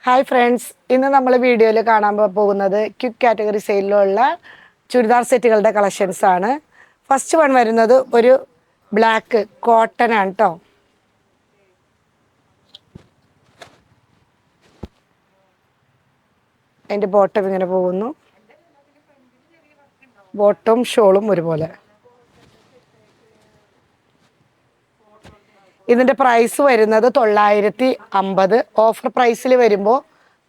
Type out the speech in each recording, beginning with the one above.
Hi friends, ഇന്ന് നമ്മൾ വീഡിയോയിൽ കാണാൻ പോകുന്നത് ക്വിക്ക് കാറ്റഗറി സെയിലിലുള്ള ചുരിദാർ സെറ്റുകളുടെ കളക്ഷൻസ് ആണ്. ഫസ്റ്റ് വൺ വരുന്നത് ഒരു ബ്ലാക്ക് കോട്ടൺ ആണ് കേട്ടോ. അതിൻ്റെ ബോട്ടം ഇങ്ങനെ പോകുന്നു. ബോട്ടം ഷോളും ഒരുപോലെ. ഇതിൻ്റെ പ്രൈസ് വരുന്നത് 950. ഓഫർ പ്രൈസിൽ വരുമ്പോൾ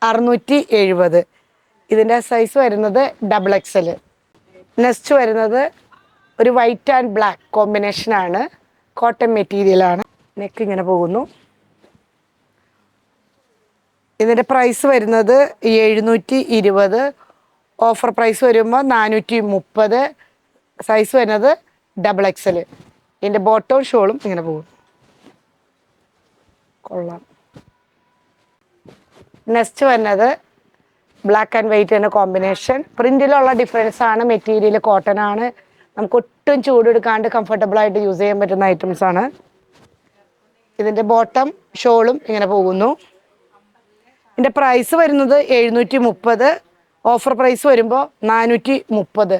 670. ഇതിൻ്റെ സൈസ് വരുന്നത് XXL. നെക്സ്റ്റ് വരുന്നത് ഒരു വൈറ്റ് ആൻഡ് ബ്ലാക്ക് കോമ്പിനേഷനാണ്. കോട്ടൺ മെറ്റീരിയലാണ്. നെക്ക് ഇങ്ങനെ പോകുന്നു. ഇതിൻ്റെ പ്രൈസ് വരുന്നത് 720. ഓഫർ പ്രൈസ് വരുമ്പോൾ 430. സൈസ് വരുന്നത് XXL. ഇതിൻ്റെ ബോട്ടവും ഷോളും ഇങ്ങനെ പോകും. കൊള്ളാം. നെക്സ്റ്റ് വരുന്നത് ബ്ലാക്ക് ആൻഡ് വൈറ്റ് എന്ന കോമ്പിനേഷൻ. പ്രിന്റിലുള്ള ഡിഫറൻസ് ആണ്. മെറ്റീരിയൽ കോട്ടൺ ആണ്. നമുക്ക് ഒട്ടും ചൂടെടുക്കാണ്ട് കംഫർട്ടബിളായിട്ട് യൂസ് ചെയ്യാൻ പറ്റുന്ന ഐറ്റംസ് ആണ്. ഇതിൻ്റെ ബോട്ടം ഷോളും ഇങ്ങനെ പോകുന്നു. ഇതിൻ്റെ പ്രൈസ് വരുന്നത് 730. ഓഫർ പ്രൈസ് വരുമ്പോൾ 430.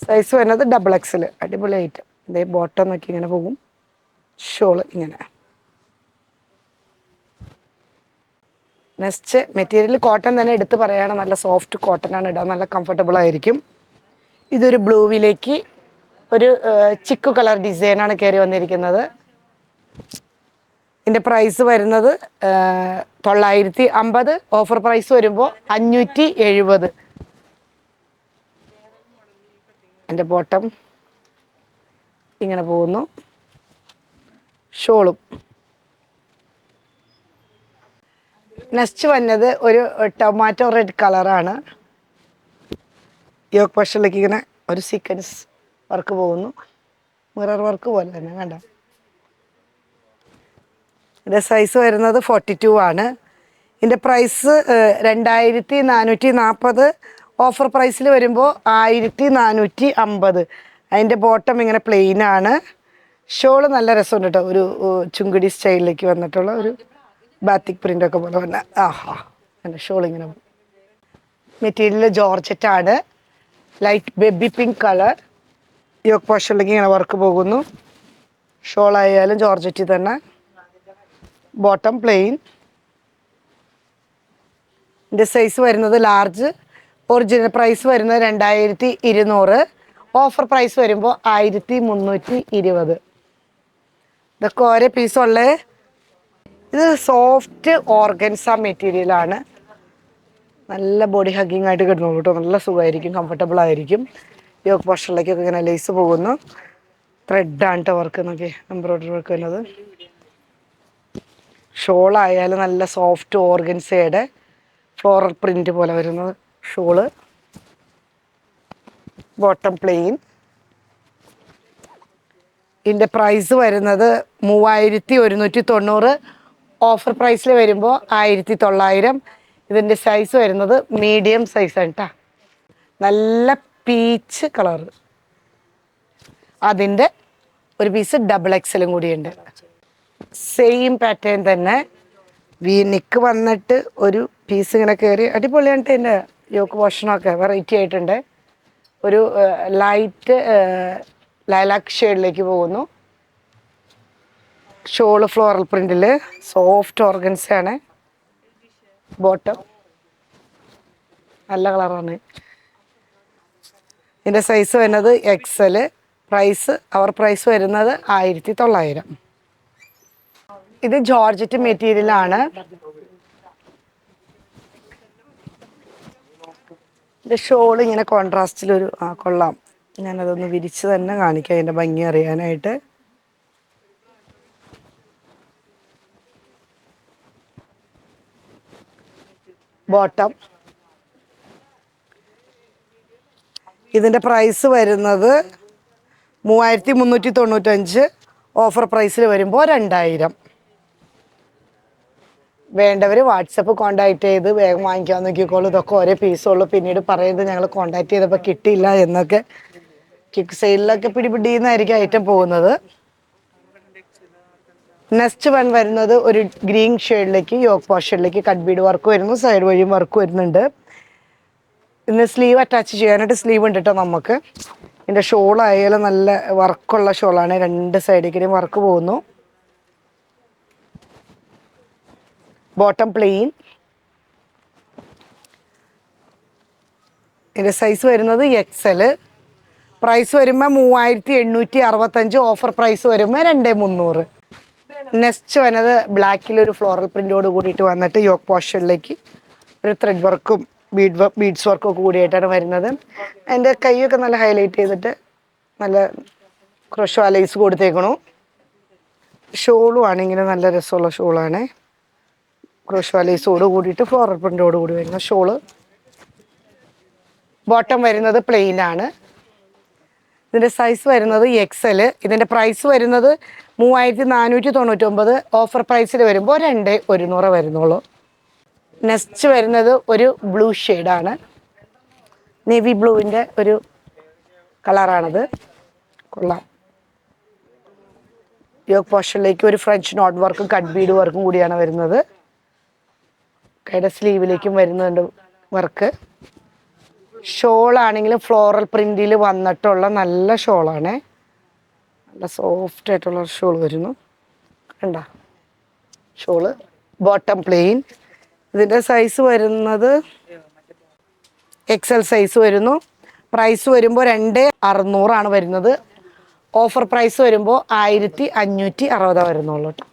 സൈസ് വരുന്നത് XXL. അടിപൊളി ഐറ്റം. ഇതേ ബോട്ടം നോക്കി ഇങ്ങനെ പോകും. ഷോള് ഇങ്ങനെ. നെക്സ്റ്റ് മെറ്റീരിയൽ കോട്ടൺ തന്നെ എടുത്ത് പറയുകയാണ്. നല്ല സോഫ്റ്റ് കോട്ടൺ ആണ്. ഇടാൻ നല്ല കംഫർട്ടബിൾ ആയിരിക്കും. ഇതൊരു ബ്ലൂവിലേക്ക് ഒരു ചിക്കു കളർ ഡിസൈനാണ് കയറി വന്നിരിക്കുന്നത്. ഇതിൻ്റെ പ്രൈസ് വരുന്നത് 950. ഓഫർ പ്രൈസ് വരുമ്പോൾ 570. എൻ്റെ ബോട്ടം ഇങ്ങനെ പോകുന്നു. ഷോളും. നെക്സ്റ്റ് വന്നത് ഒരു ടൊമാറ്റോ റെഡ് കളറാണ്. യോക്ക് പോർഷനിലേക്ക് ഇങ്ങനെ ഒരു സീക്വൻസ് വർക്ക് പോകുന്നു. മിറർ വർക്ക് പോലെ തന്നെ കണ്ട. ഇതിൻ്റെ സൈസ് വരുന്നത് 42 ആണ്. ഇതിൻ്റെ പ്രൈസ് 2440. ഓഫർ പ്രൈസിൽ വരുമ്പോൾ 1450. അതിൻ്റെ ബോട്ടം ഇങ്ങനെ പ്ലെയിൻ ആണ്. ഷോള് നല്ല രസമുണ്ട് കേട്ടോ. ഒരു ചുങ്കിടി സ്റ്റൈലിലേക്ക് വന്നിട്ടുള്ള ഒരു ബാത്തിക് പ്രിൻ്റൊക്കെ പോലെ തന്നെ. ആഹാ, എൻ്റെ ഷോൾ ഇങ്ങനെ. മെറ്റീരിയൽ ജോർജറ്റാണ്. Light baby pink colour. Yoke പോർഷനിലേക്ക് ഇങ്ങനെ വർക്ക് പോകുന്നു. ഷോളായാലും ജോർജറ്റിൽ തന്നെ. Bottom plain. ഇതിൻ്റെ സൈസ് വരുന്നത് ലാർജ്. ഒറിജിനൽ പ്രൈസ് വരുന്നത് 2200. ഓഫർ പ്രൈസ് വരുമ്പോൾ 1320. ഇതൊക്കെ ഓരോ പീസുള്ളേ. ഇത് സോഫ്റ്റ് ഓർഗൻസ മെറ്റീരിയലാണ്. നല്ല ബോഡി ഹഗ്ഗിങ് ആയിട്ട് കിടന്നോളൂ കേട്ടോ. നല്ല സുഖമായിരിക്കും, കംഫർട്ടബിൾ ആയിരിക്കും. യോക്ക് പോർഷനിലേക്കൊക്കെ ഇങ്ങനെ ലേസ് പോകുന്നു. ത്രെഡാണ് കേട്ടോ വർക്ക്. നോക്കി എംബ്രോയ്ഡറി വർക്ക് വരുന്നത്. ഷോളായാലും നല്ല സോഫ്റ്റ് ഓർഗൻസയുടെ ഫ്ലോറൽ പ്രിന്റ് പോലെ വരുന്നത് ഷോള്. Bottom plain. ഇതിൻ്റെ പ്രൈസ് വരുന്നത് 3190. ഓഫർ പ്രൈസിൽ വരുമ്പോൾ 1900. ഇതിൻ്റെ സൈസ് വരുന്നത് മീഡിയം സൈസാണ് കേട്ടോ. നല്ല പീച്ച് കളർ. അതിൻ്റെ ഒരു പീസ് XXL കൂടിയുണ്ട്. സെയിം പാറ്റേൺ തന്നെ. നെക്ക് വന്നിട്ട് ഒരു പീസ് ഇങ്ങനെ കയറി അടിപൊളിയാണ്. ഇതിൻ്റെ യോക്ക് പോർഷനൊക്കെ വെറൈറ്റി ആയിട്ടുണ്ട്. ഒരു ലൈറ്റ് ലൈലാക്ക് ഷെയ്ഡിലേക്ക് പോകുന്നു. ഷോള് ഫ്ലോറൽ പ്രിന്റിൽ സോഫ്റ്റ് ഓർഗൻസാണ്. ബോട്ടം നല്ല കളറാണ്. ഇതിൻ്റെ സൈസ് വരുന്നത് XL. അവർ പ്രൈസ് വരുന്നത് 1900. ഇത് ജോർജറ്റ് മെറ്റീരിയലാണ്. ഇത് ഷോൾ ഇങ്ങനെ കോൺട്രാസ്റ്റിലൊരു കൊള്ളാം. ഞാനതൊന്ന് വിരിച്ച് തന്നെ കാണിക്കാം അതിൻ്റെ ഭംഗി അറിയാനായിട്ട്. ബോട്ടം. ഇതിൻ്റെ പ്രൈസ് വരുന്നത് 3395. ഓഫർ പ്രൈസിൽ വരുമ്പോൾ 2000. വേണ്ടവർ വാട്സപ്പ് കോൺടാക്ട് ചെയ്ത് വേഗം വാങ്ങിക്കാൻ നോക്കിക്കോളൂ. ഇതൊക്കെ ഒരേ പീസുള്ളൂ. പിന്നീട് പറയുന്നത് ഞങ്ങൾ കോൺടാക്ട് ചെയ്തപ്പോൾ കിട്ടിയില്ല എന്നൊക്കെ. കിക്ക് സെയിലൊക്കെ പിടിപിടിയെന്നായിരിക്കും ഐറ്റം പോകുന്നത്. നെക്സ്റ്റ് വൺ വരുന്നത് ഒരു ഗ്രീൻ ഷെയ്ഡിലേക്ക് യോക്ക് പോർഷനിലേക്ക് കട്ട് ബീഡ് വർക്ക് വരുന്നു, സൈഡ് വഴിയും വർക്ക് വരുന്നുണ്ട്. ഇന്ന് സ്ലീവ് അറ്റാച്ച് ചെയ്യാനായിട്ട് സ്ലീവ് ഉണ്ട് കേട്ടോ നമുക്ക്. ഇതിൻ്റെ ഷോളായാലും നല്ല വർക്കുള്ള ഷോളാണ്, രണ്ട് സൈഡിലേക്കും വർക്ക് പോകുന്നു. Bottom plain. ഇതിൻ്റെ സൈസ് വരുന്നത് XL. പ്രൈസ് വരുമ്പോൾ 3865, ഓഫർ പ്രൈസ് വരുമ്പോൾ 2300. നെക്സ്റ്റ് വന്നത് ബ്ലാക്കിലൊരു ഫ്ലോറൽ പ്രിൻ്റോട് കൂടിയിട്ട് വന്നിട്ട് യോക്ക് പോർഷനിലേക്ക് ഒരു ത്രെഡ് വർക്കും ബീഡ്സ് വർക്കും ഒക്കെ കൂടിയിട്ടാണ് വരുന്നത്. അതിൻ്റെ കൈയൊക്കെ നല്ല ഹൈലൈറ്റ് ചെയ്തിട്ട് നല്ല ക്രോഷോ ലൈസ് കൊടുത്തേക്കണു. ഷോളും ആണെങ്കിൽ നല്ല രസമുള്ള ഷോളാണ്, ക്രോഷോ ലൈസോട് കൂടിയിട്ട് ഫ്ലോറൽ പ്രിൻ്റോട് കൂടി വരുന്ന ഷോള്. ബോട്ടം വരുന്നത് പ്ലെയിൻ ആണ്. ഇതിൻ്റെ സൈസ് വരുന്നത് XL. ഇതിൻ്റെ പ്രൈസ് വരുന്നത് 3499, ഓഫർ പ്രൈസിൽ വരുമ്പോൾ 2100 വരുന്നുള്ളൂ. നെക്സ്റ്റ് വരുന്നത് ഒരു ബ്ലൂ ഷെയ്ഡാണ്, നേവി ബ്ലൂവിൻ്റെ ഒരു കളറാണത്, കൊള്ളാം. യോക്ക് പോർഷനിലേക്ക് ഒരു ഫ്രഞ്ച് നോട്ട് വർക്കും കട്ട് ബീഡ് വർക്കും കൂടിയാണ് വരുന്നത്. കൈയുടെ സ്ലീവിലേക്കും വരുന്നുണ്ട് വർക്ക്. ഷോളാണെങ്കിലും ഫ്ലോറൽ പ്രിൻറ്റിൽ വന്നിട്ടുള്ള നല്ല ഷോളാണ്, നല്ല സോഫ്റ്റ് ആയിട്ടുള്ള ഷോൾ വരുന്നു. കണ്ട ഷോള്. Bottom plain. ഇതിൻ്റെ സൈസ് വരുന്നത് XL സൈസ് വരുന്നു. പ്രൈസ് വരുമ്പോൾ 2600 വരുന്നത്. ഓഫർ പ്രൈസ് വരുമ്പോൾ 1560 വരുന്നുള്ളൂ കേട്ടോ.